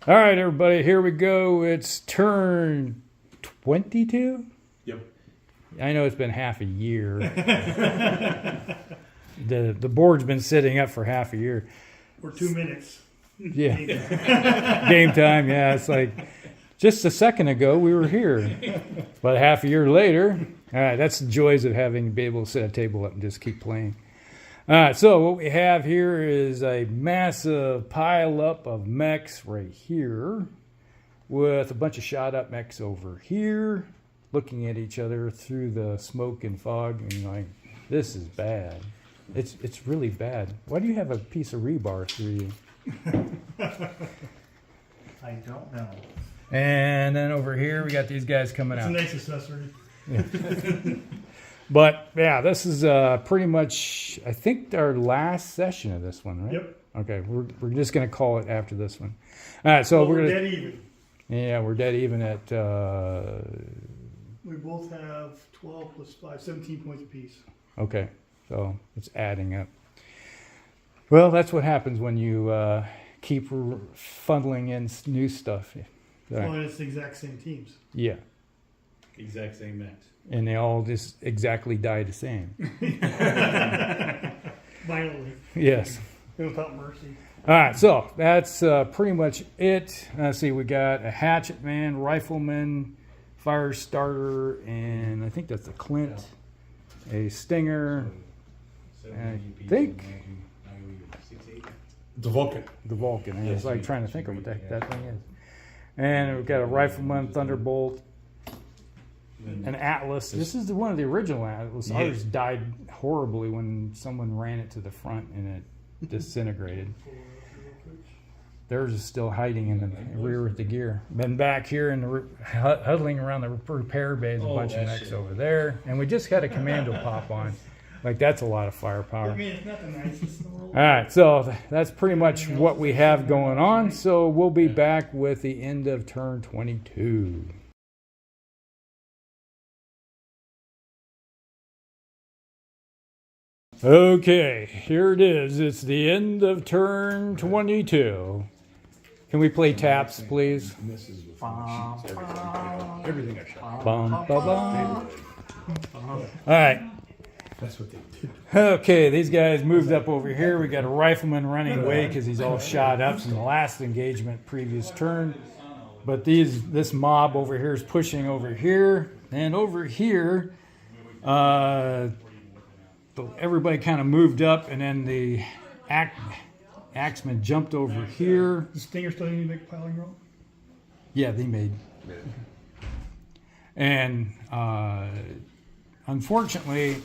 All right, everybody, here we go. It's turn 22? Yep. I know it's been half a year. The board's been sitting up for half a year. Or 2 minutes. Yeah. Game time, yeah. It's like just a second ago we were here. But half a year later, all right, that's the joys of having be able to set a table up and just keep playing. All right, so what we have here is a massive pile up of mechs right here with a bunch of shot up mechs over here looking at each other through the smoke and fog and like, this is bad. It's really bad. Why do you have a piece of rebar through you? I don't know. And then over here we got these guys coming It's out. a nice accessory. Yeah. But yeah, this is pretty much, I think, our last session of this one, right? Yep. Okay, we're just going to call it after this one. All right, so Well, we're we're going dead even. Yeah, we're dead even at. We both have 12 plus 5, 17 points apiece. Okay, so it's adding up. Well, that's what happens when you keep funneling in new stuff. Well, and it's the exact same teams. Yeah. Exact same max. And they all just exactly die the same. Violently. Yes. Without mercy. All right, so that's pretty much it. Let's see, we got a hatchet man, rifleman, fire starter, and I think that's a Clint, a stinger, I think The Vulcan. the Vulcan. I was like trying to think of what the heck that thing is. And we've got a rifleman, thunderbolt, an Atlas. This is one of the original Atlas. Ours died horribly when someone ran it to the front and it disintegrated. Theirs is still hiding in the rear with the gear. Been back here in the huddling around the repair bay is a bunch of mechs over there. And we just had a commando pop on. Like, that's a lot of firepower. I mean, it's not the nicest in the world. All right, so that's pretty much what we have going on. So we'll be back with the end of turn 22. Okay, here it is. It's the end of turn 22. Can we play taps, please? Everything I shot. Bum, ba, bum. All right. That's what they did. Okay, these guys moved up over here. We got a rifleman running away because he's all shot up from the last engagement, previous turn. But this mob over here is pushing over here. And over here, everybody kind of moved up, and then the axeman jumped over here. The Stinger still need to make a piling roll? Yeah, they made. And unfortunately,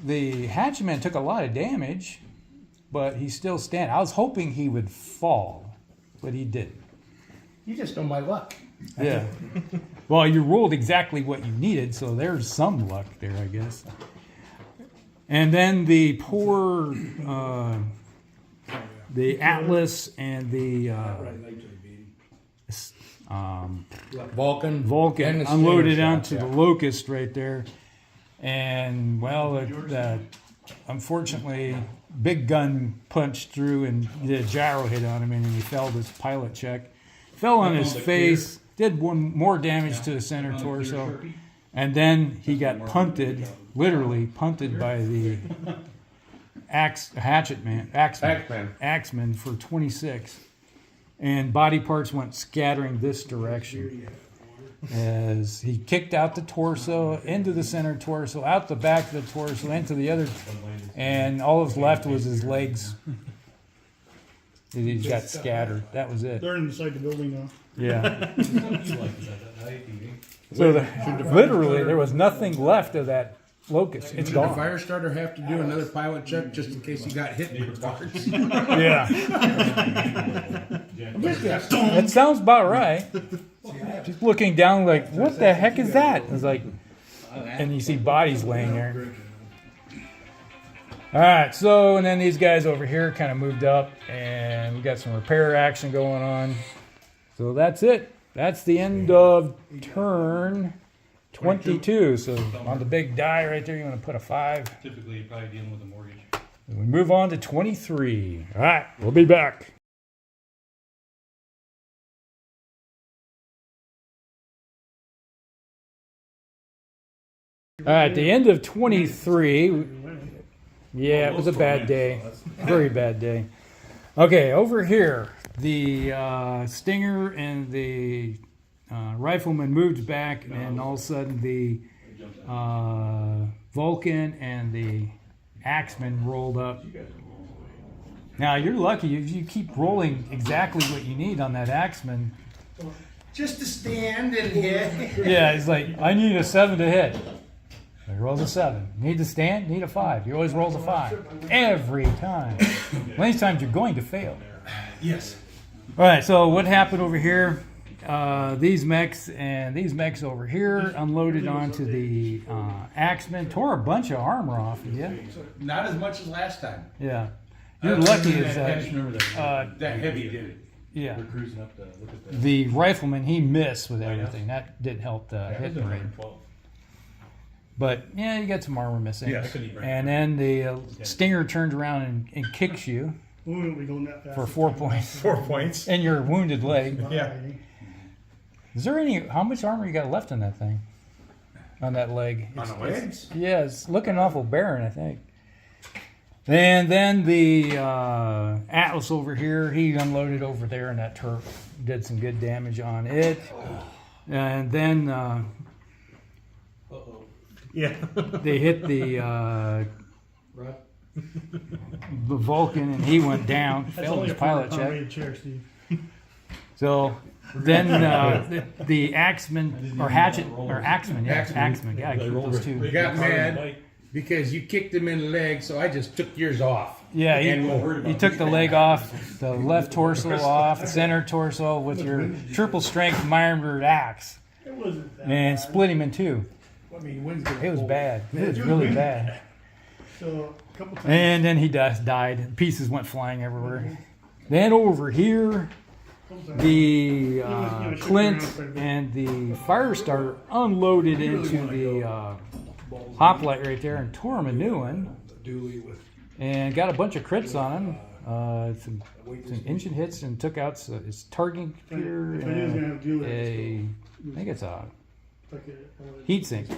the hatchman took a lot of damage, but he's still standing. I was hoping he would fall, but he didn't. You just know my luck. Yeah. Well, you rolled exactly what you needed, so there's some luck there, I guess. And then the poor, the Atlas and the Vulcan unloaded onto the Locust right there. And, well, unfortunately, Big Gun punched through and did a gyro hit on him, and he failed his pilot check. Fell on his face, did one more damage to the center torso, and then he got punted, literally punted by the axeman for 26. And body parts went scattering this direction as he kicked out the torso, into the center torso, out the back of the torso, into the other, and all that was left was his legs. He got scattered. That was it. They're inside the building now. Yeah. So literally, there was nothing left of that Locust. It's Did the gone. fire starter have to do another pilot check just in case he got hit in the parts? Yeah. That sounds about right. Just looking down like, what the heck is that? It's like, and you see bodies laying there. All right, so, and then these guys over here kind of moved up, and we got some repair action going on. So that's it. That's the end of turn 22. So on the big die right there, you want to put a 5. Typically, you're probably dealing with a mortgage. And we move on to 23. All right, we'll be back. All right, the end of 23. Yeah, it was a bad day. Very bad day. Okay, over here, the Stinger and the Rifleman moved back, and all of a sudden the Vulcan and the Axeman rolled up. Now, you're lucky if you keep rolling exactly what you need on that Axeman. Just to stand and hit. Yeah, he's like, I need a 7 to hit. He rolls a 7. Need to stand? Need a 5. He always rolls a 5. Every time. Many times you're going to fail. Yes. All right, so what happened over here? These mechs and these mechs over here unloaded onto the Axeman, tore a bunch of armor off of you. Not as much as last time. Yeah. You're lucky as I just remember that. That heavy did it. yeah. We're cruising up to look at that. The Rifleman, he missed with everything. That didn't help the hit rate. But yeah, you got some armor missing. Yeah, I couldn't even And then the Stinger turns around and kicks you We won't be going that fast. for 4 points 4 points. in your wounded leg. Yeah. Is there any? How much armor you got left on that thing? On that leg? On the legs? Yeah, it's looking awful barren, I think. And then the Atlas over here, he unloaded over there, and that turret did some good damage on it. And then Yeah. they hit the Vulcan, and he went down, That's failed only his a pilot 400-pound check. weighted chair, Steve. So then the Axeman, or Hatchet, or Axeman, yeah, Axeman, yeah, I keep those two. We got mad because you kicked him in the leg, so I just took yours off. Yeah, And he took the leg off, the left torso off, the center torso with your triple strength Mirror axe, It wasn't that and bad. split him in two. I mean, wind's getting It was cold. bad. It was really bad. So, a couple times. And then he died. Pieces went flying everywhere. Then over here, the Clint and the Firestarter unloaded into the hoplite right there and tore him a new one. And got a bunch of crits on him. Some engine hits and took out his targeting computer If I knew he was gonna and have to do I think it's a Like heat sink.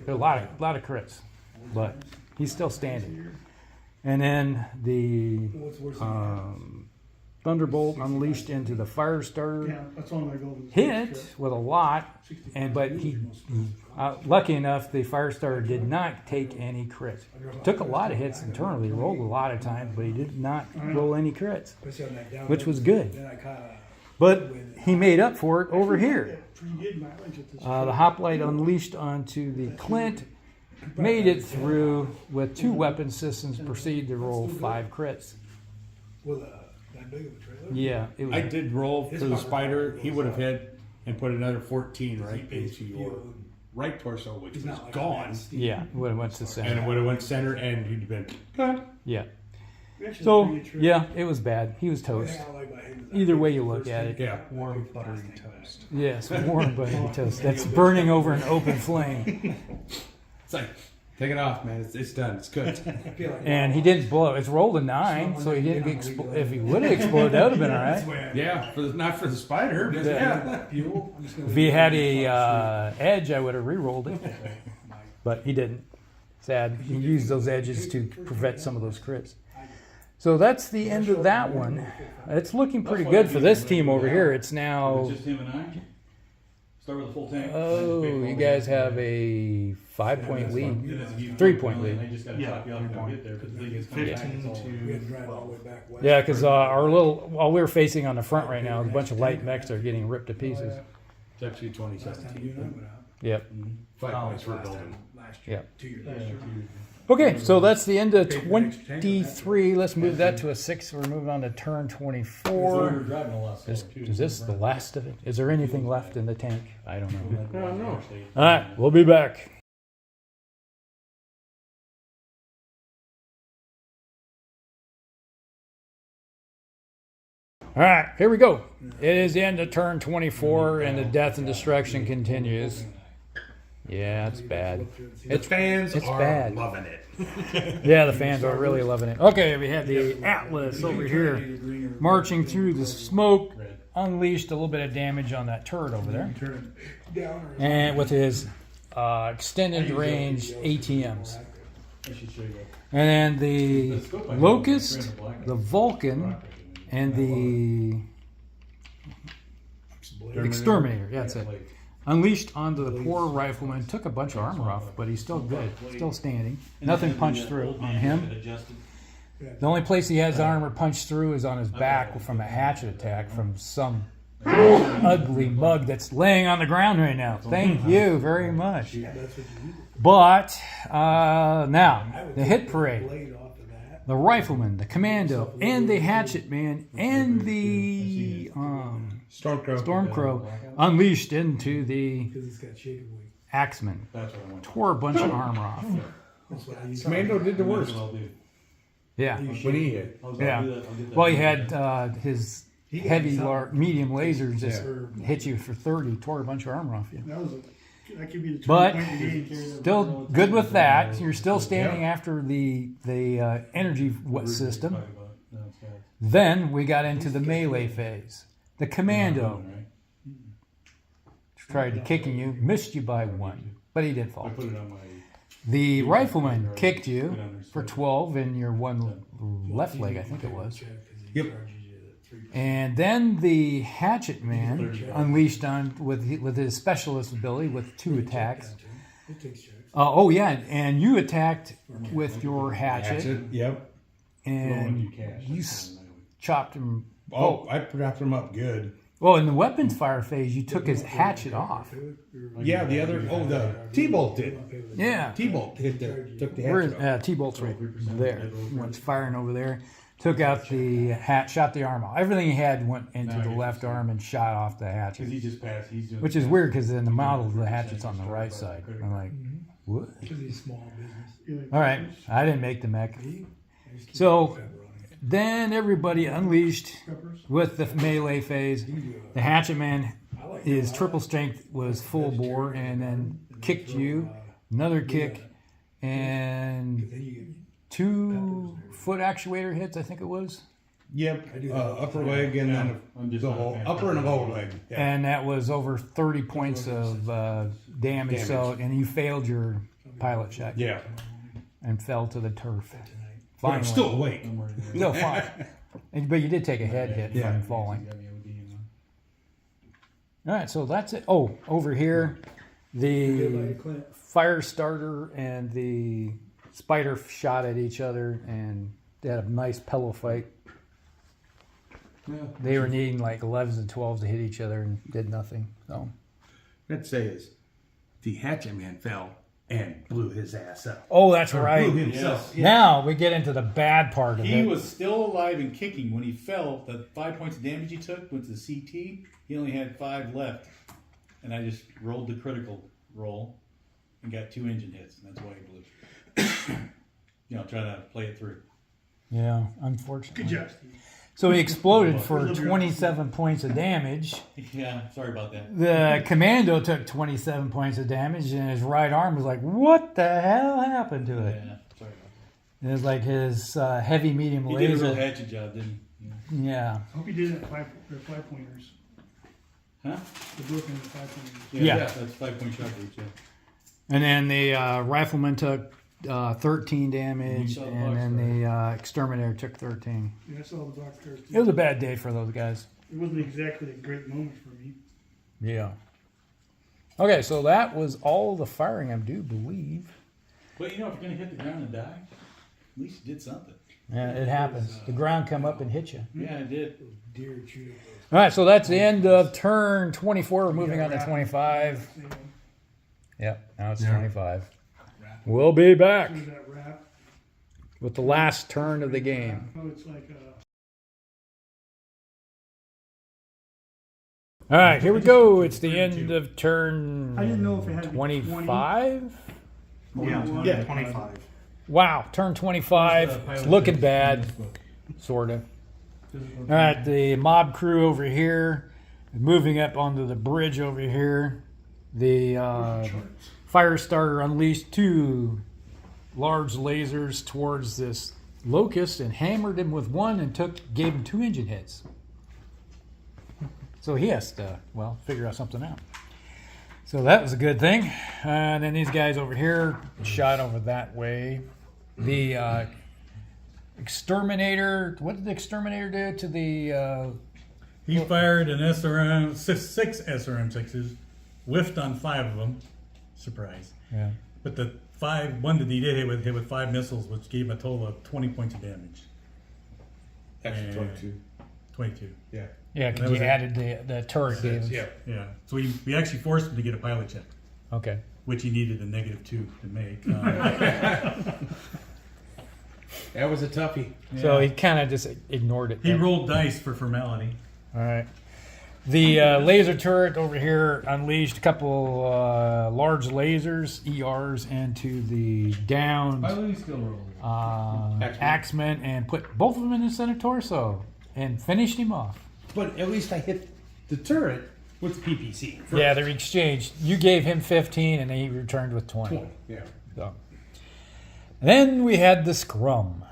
A lot of crits, but he's still standing. And then the Thunderbolt unleashed into the Firestarter. Yeah, that's one of my goals. Hit with a lot, but he lucky enough, the Firestarter did not take any crits. Took a lot of hits internally, rolled a lot of times, but he did not roll any crits, which was good. But he made up for it over here. Pretty good mileage at this The hoplite unleashed onto the Clint, made it through with 2 weapon systems, proceeded to roll 5 crits. Yeah, it was. I did roll for the spider. He would have hit and put another 14 right into your right torso, which was gone. Yeah, would have went to And it center. would have went center, and you'd been done. Yeah. We actually So had a pretty good yeah, it was bad. He was toast. Either way you look at it. Yeah. Warm, buttery toast. Yes, warm buttery toast. That's burning over an open flame. It's like, take it off, man. It's done. It's cooked. And he didn't blow. It's rolled a 9, so he didn't explode. If he would have exploded, that would have been all right. Yeah, not for the spider. But yeah. If he had a edge, I would have re-rolled it, but he didn't. Sad. He used those edges to prevent some of those crits. So that's the end of that one. It's looking pretty good for this team over here. It's now. Just him and I. Start with a full tank. Oh, you guys have a 5-point lead, 3-point lead. I just got to chop you off and get there because the thing is 15 to Yeah, because our while we're facing on the front right now, a bunch of light mechs are getting ripped to pieces. It's actually 2017. Yep. 5 points for a building. Yep. Okay, so that's the end of 23. Let's move that to a 6. We're moving on to turn 24. driving a lot. Is this the last of it? Is there anything left in the tank? I don't know. No. All right, we'll be back. All right, here we go. It is the end of turn 24, and the death and destruction continues. Yeah, it's bad. The fans it's are bad. loving it. Yeah, the fans are really loving it. Okay, we have the Atlas over here marching through the smoke, unleashed a little bit of damage on that turret over there. And with his extended range ATMs. I should show you that. And then the Locust, the Vulcan, and the Exterminator. Yeah, that's it. Unleashed onto the poor rifleman, took a bunch of armor off, but he's still good, still standing. Nothing punched through on him. The only place he has armor punched through is on his back from a hatchet attack from some ugly mug that's laying on the ground right now. Thank you very much. But now, the hit parade. The rifleman, the commando, and the hatchet man, and the Stormcrow unleashed into the Axeman. Tore a bunch of armor off. Commando did the worst Yeah. when he hit. Yeah. Well, he had his heavy, medium lasers just hit you for 30, tore a bunch of armor off you. That could be the But 20 point you gain. still good with that. You're still standing after the energy system. Then we got into the melee phase. The commando tried kicking you, missed you by 1, but he did fall. The rifleman kicked you for 12 in your one left leg, I think it was. Yep. And then the hatchet man unleashed on with his specialist ability with 2 attacks. Oh yeah, and you attacked with your hatchet, Yep. and you chopped him. Oh, I propped him up good. Well, in the weapons fire phase, you took his hatchet off. Yeah, the other. Oh, the T-bolt did. Yeah, T-bolt hit took the where hatchet off. T-bolt's right there. One's firing over there. Took out the hat, shot the arm off. Everything he had went into the left arm and shot off the hatchet. He just passed. He's doing Which is weird because in the model the hatchet's on the right side. I'm like, what? Because he's small business. All right, I didn't make the mech. So then everybody unleashed with the melee phase. The hatchet man, his triple strength was full bore, and then kicked you. Another kick, and 2 foot actuator hits, I think it was. Yep. Upper leg and then the whole upper and lower leg. Yeah. And that was over 30 points of damage. So, and you failed your pilot check. Yeah. And fell to the turf. But I'm Finally. still awake. Still fine. But you did take a head hit from falling. All right, so that's it. Oh, over here, the fire starter and the spider shot at each other, and they had a nice pillow fight. They were needing like 11s and 12s to hit each other and did nothing. So Let's say is the hatchet man fell and blew his ass up. oh, that's right. Blew himself. Yes. Now we get into the bad part of He it. was still alive and kicking when he fell. The 5 points of damage he took went to CT. He only had 5 left, and I just rolled the critical roll and got 2 engine hits, and that's why he blew. Trying to play it through. Yeah, unfortunately. Good job, Steve. So he exploded for 27 points of damage. Yeah, sorry about that. The commando took 27 points of damage, and his right arm was like, what the hell happened to it? Yeah, sorry about that. It was like his heavy medium He did a real laser. hatchet job, didn't he? Yeah. I hope he did it at 5 pointers. Huh? The broken 5 pointers. Yeah. That's 5 point shot reach, yeah. And then the rifleman took 13 damage, saw the and box then the exterminator took 13. Yeah, I saw the box cars too. It was a bad day for those guys. It wasn't exactly a great moment for me. Yeah. Okay, so that was all the firing, I do believe. But if you're going to hit the ground and die, at least you did something. Yeah, it happens. The ground come up and hit you. Yeah, I did. Deer chewed All right, so that's the end of turn 24. We're moving on to 25. Yep, now it's 25. We'll be back that wrap. with the last turn of the game. Oh, it's like All right, here we go. It's the end of turn I didn't know if it had to be 25. yeah, 25. Wow, turn 25. It's looking bad, sort of. All right, the mob crew over here, moving up onto the bridge over here. The fire starter unleashed 2 large lasers towards this locust and hammered him with 1 and gave him 2 engine hits. So he has to, figure out something out. So that was a good thing. And then these guys over here shot over that way. The exterminator. What did the exterminator do to the? He fired an SRM, six SRM6s, whiffed on 5 of them. Surprise. Yeah. But the one that he did hit with 5 missiles, which gave him a total of 20 points of damage. Actually, And 22. 22. Yeah. Yeah, That because was you it. added the turret gave him. Yeah. Yeah. So we actually forced him to get a pilot check, Okay. which he needed a -2 to make. That was a toughie. So he kind of just ignored it. He then. rolled dice for formality. All right. The laser turret over here unleashed a couple large lasers, ERs, into the downed Piloting skill roll. Axeman and put both of them in the center torso and finished him off. But at least I hit the turret with the PPC. first. Yeah, they're exchanged. You gave him 15 and he returned with 20. Yeah. So. Then we had the scrum.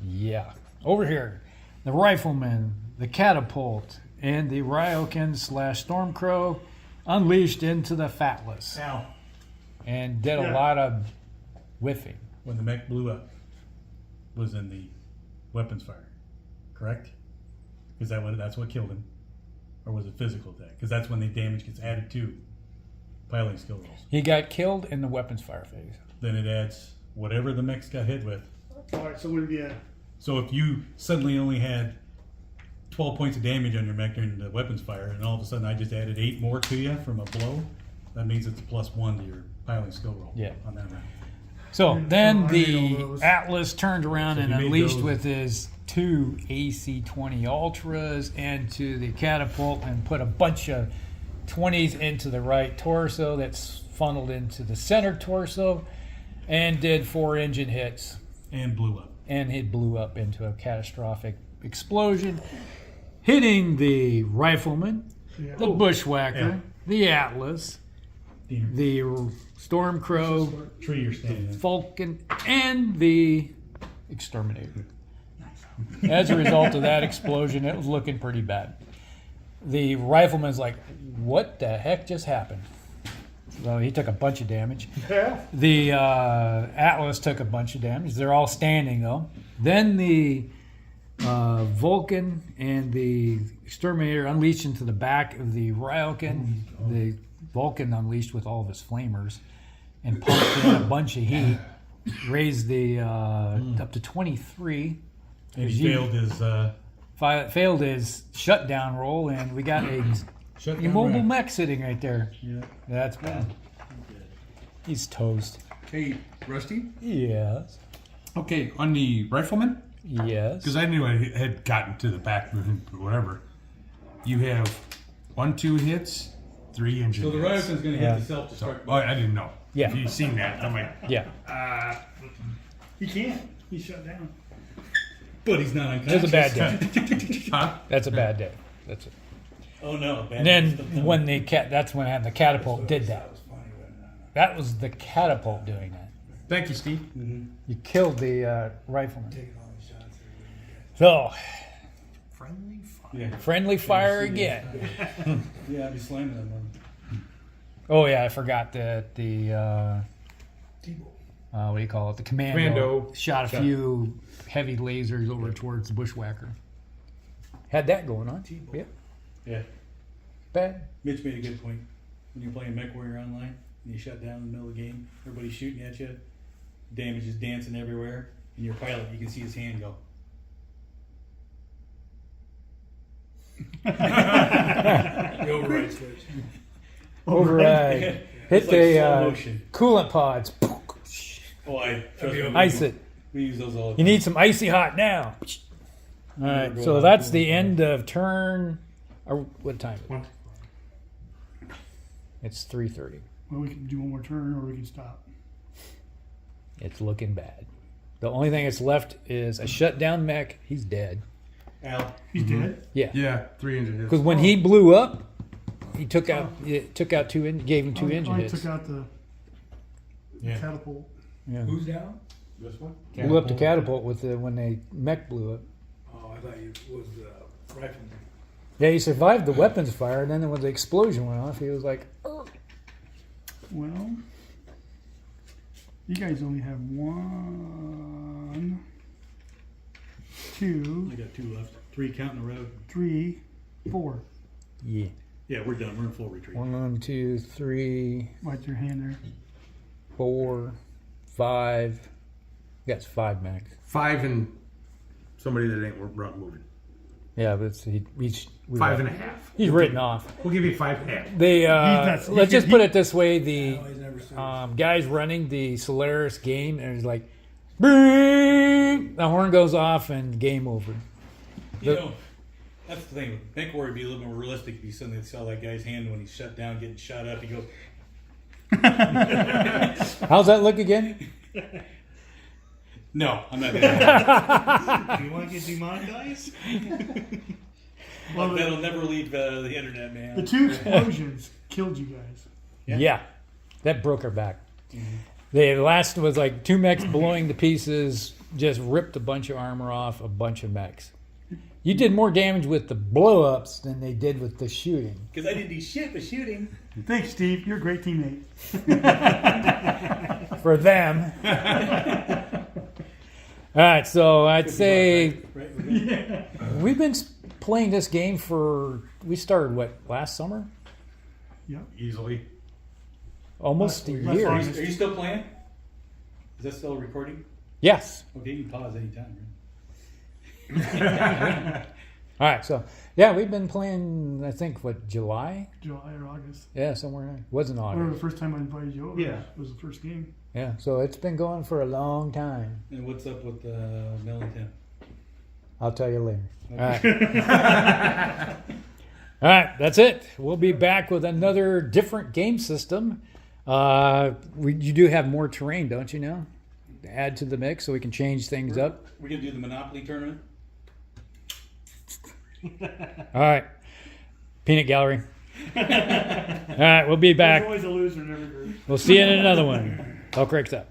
Yeah. Over here, the rifleman, the catapult, and the Ryokan / Stormcrow unleashed into the Fatless Ow. and did a Yeah. lot of whiffing. When the mech blew up, was in the weapons fire, correct? Is that's what killed him? Or was it physical attack? Because that's when the damage gets added to piloting skill rolls. He got killed in the weapons fire phase. Then it adds whatever the mechs got hit with. All right, so would it be a So if you suddenly only had 12 points of damage on your mech during the weapons fire, and all of a sudden I just added 8 more to you from a blow, that means it's a +1 to your piloting skill roll Yeah. on that round. So then I made the all those. Atlas turned around So and you made unleashed those. with his 2 AC-20 Ultras into the catapult and put a bunch of 20s into the right torso that's funneled into the center torso and did 4 engine hits. And blew up. And it blew up into a catastrophic explosion, hitting the rifleman, yeah. the bushwhacker, Yeah. the Atlas, the Stormcrow, Tree you're standing in. Falcon, and the exterminator. As a result of that explosion, it was looking pretty bad. The rifleman's like, what the heck just happened? So he took a bunch of damage. Yeah. The Atlas took a bunch of damage. They're all standing though. Then the Vulcan and the exterminator unleashed into the back of the Ryokan. The Vulcan unleashed with all of his flamers and pumped in a bunch of heat. Raised the up to 23. And he Failed his shutdown roll, and we got a shut down immobile rack. mech sitting right there. Yeah. That's bad. He's toast. Hey, Rusty? Yes. Okay, on the rifleman? Yes. Because I knew I had gotten to the back or whatever. You have 1, 2 hits, 3 engine So the hits. Ryokan's going to Yeah. hit the self-destruct. Oh, I didn't know. Yeah. If you'd seen that, I'm like, Yeah. He can't. He's shut down. But he's not It was unconscious. a bad day. huh? That's a bad day. That's it. Oh no. Bad And then stuff. when that's when the catapult did that. That was the catapult doing that. Thank you, Steve. You killed the rifleman. So Friendly fire. Yeah. friendly fire again. Yeah, I'd be slamming them. Oh yeah, I forgot that the what do you call it? The commando shot a few heavy lasers over towards the bushwhacker. Had that going on. Yeah. Yeah. Bad. Mitch made a good point. When you're playing MechWarrior Online and you shut down in the middle of the game, everybody's shooting at you, damage is dancing everywhere, and your pilot, you can see his hand go. The override switch. Override. Hit It's like the slow motion. coolant pods. Oh, trust me, Ice it. We use those all the You time. need some icy hot now. All right, so that's the end of turn. Or what time? Is it? It's 3:30. Well, we can do one more turn, or we can stop. It's looking bad. The only thing that's left is a shutdown mech. He's dead. Al, He's dead. Yeah, Yeah, 3 engine hits. because when he blew up, he took out two. Gave him two engine I hits. took out the yeah. catapult. Yeah. Who's down? This one? Blew up the catapult with when the mech blew up. Oh, I thought it was the rifleman. Yeah, he survived the weapons fire, and then when the explosion went off, he was like, "Ugh." Well, you guys only have 1, 2, I got 2 left. 3 counting the road. 3, 4. Yeah. Yeah, we're done. We're in full retreat. 1, 2, 3, Wipe your hand there. 4, 5. That's 5 max. 5 and somebody that ain't moving. Yeah, but he's 5.5. He's written off. We'll give you 5.5. They nuts. let's just put it this way: the Oh, he's never seen guys running the Solaris game, and it's like, bing! The horn goes off and game over. You know, that's the thing. MechWarrior would be a little more realistic if you suddenly saw that guy's hand when he's shut down, getting shot up. He goes, How's that look again? "No, I'm not doing that." You want to get demonetized? Well, That'll never leave the internet, man. the 2 explosions killed you guys. Yeah, that broke our back. The last was like 2 mechs blowing to pieces, just ripped a bunch of armor off a bunch of mechs. You did more damage with the blow-ups than they did with the shooting. Because I didn't do shit but shooting. Thanks, Steve. You're a great teammate. For them. All right, so I'd say Right? we've been playing this game we started, last summer? Easily. Almost a last year. August. Are you still playing? Is that still recording? Yes. Okay, you can pause anytime, All right, so yeah, we've been playing, I think, July? July or August. Yeah, somewhere in there. Wasn't I remember August. the first time I invited you over. Yeah. Was the first game. Yeah, so it's been going for a long time. right? And what's up with Mel and Tim? I'll tell you later. All right. All right, that's it. We'll be back with another different game system. You do have more terrain, don't you now? To add to the mix so we can change things up. We're going to do the Monopoly tournament. All right. Peanut Gallery. All right, we'll be There's back. always a loser in every group. We'll see you in another one. Elk Creek's up.